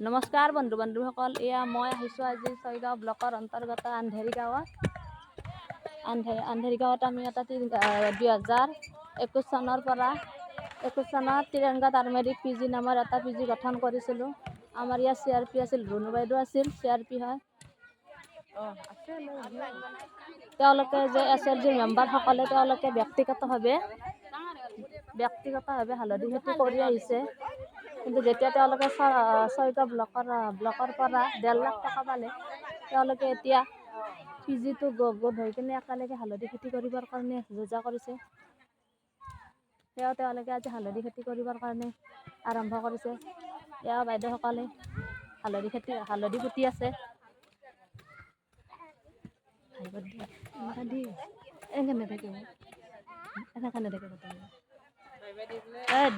নমস্কাৰ বন্ধু বান্ধৱীসকল, এয়া মই আহিছোঁ আজি ছয়গাঁও ব্লকৰ অন্তৰ্গত আন্ধেৰী গাঁৱত। আন্ধেৰী গাঁৱত আমি এটা 2021 চনৰ পৰা 21 চনত তিৰংগা টাৰ্মেৰিক PG নামৰ এটা PG গঠন কৰিছিলোঁ। আমাৰ ইয়াত CRP আছিল, ৰুণু বাইদেউ আছিল, CRP হয়। তেওঁলোকে যে SLG মেম্বাৰসকলে তেওঁলোকে ব্যক্তিগতভাৱে হালধি খেতি কৰি আহিছে, কিন্তু যেতিয়া তেওঁলোকে ছয়গাঁও ব্লকৰ পৰা 1.5 লাখ টকা পালে, তেওঁলোকে এতিয়া PG-টো গোট হৈ কিনে একেলগে হালধি খেতি কৰিবৰ কাৰণে যোজা কৰিছে। তেওঁলোকে আজি হালধি খেতি কৰিবৰ কাৰণে আৰম্ভ কৰিছে। এয়া বাইদেউসকলে হালধি পুতি আছে।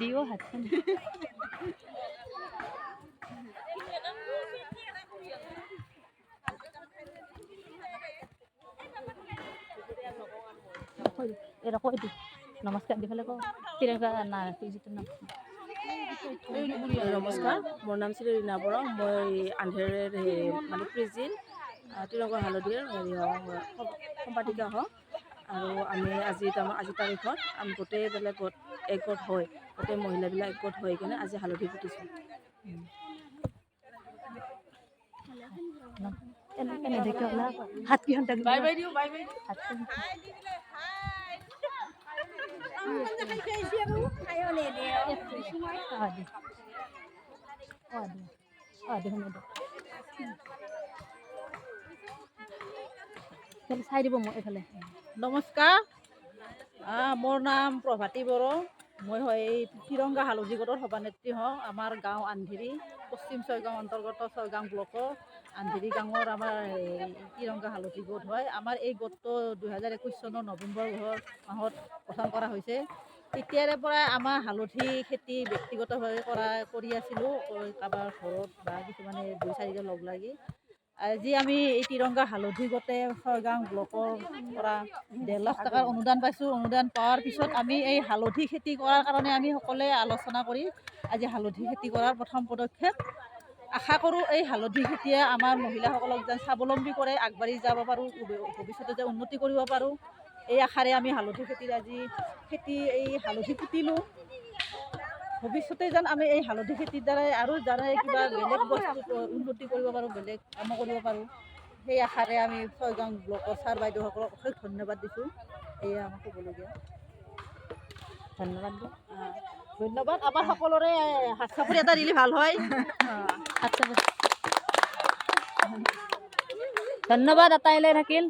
দিও হাতখন নমস্কাৰ দি পেলাই নমস্কাৰ, মোৰ নাম শ্ৰী ৰীণা বৰা। মই আন্ধেৰীৰ মানে প্ৰেজিডেণ্ট তিৰংগা হালধিৰ সম্পাদিকা হওঁ। আৰু আমি আজি তাৰিখত আমি গোটেই বেলেগ একগোট হৈ গোটেই মহিলাবিলাক একগোট হৈ কিনে আজি হালধি পুতিছোঁ। নমস্কাৰ, মোৰ নাম প্ৰভাতী বড়ো। মই এই তিৰংগা হালধি গোটৰ সভানেত্ৰী হওঁ। আমাৰ গাঁও আন্ধেৰী, পশ্চিম ছয়গাঁও অন্তৰ্গত ছয়গাঁও ব্লকৰ আন্ধেৰী গাঁৱৰ আমাৰ তিৰংগা হালধি গোট হয়। আমাৰ এই গোটটো 2021 চনৰ নৱেম্বৰ মাহত গঠন কৰা হৈছে। তেতিয়াৰে পৰাই আমাৰ হালধি খেতি ব্যক্তিগতভাৱে কৰি আছিলোঁ, কাৰোবাৰ ঘৰত বা কিছুমানে 2-4জন লগ লাগি। আজি আমি এই তিৰংগা হালধি গোটে ছয়গাঁও ব্লকৰ পৰা 1.5 লাখ টকাৰ অনুদান পাইছোঁ। অনুদান পোৱাৰ পিছত আমি এই হালধি খেতি কৰাৰ কাৰণে আমি সকলোৱে আলোচনা কৰি আজি হালধি খেতি কৰাৰ প্ৰথম পদক্ষেপ। আশা কৰোঁ এই হালধি খেতিয়ে আমাৰ মহিলাসকলক যেন স্বাৱলম্বী কৰে, আগবাঢ়ি যাব পাৰোঁ, ভৱিষ্যতে যে উন্নতি কৰিব পাৰোঁ, এই আশাৰে আমি হালধি হালধি পুতিলোঁ। ভৱিষ্যতে যেন আমি এই হালধি খেতিৰ দ্বাৰাই আৰু কিবা বেলেগ বস্তু উন্নতি কৰিব পাৰোঁ, বেলেগ কামো কৰিব পাৰোঁ, সেই আশাৰে আমি ছয়গাঁও ব্লকৰ ছাৰ বাইদেউসকলক অশেষ ধন্যবাদ দিছোঁ। এয়ে আমাক ক'বলগীয়া। ধন্যবাদ। আমাৰ সকলোৰে হাত চাপৰি এটা দিলে ভাল হয়। ধন্যবাদ আটাইলৈ থাকিল।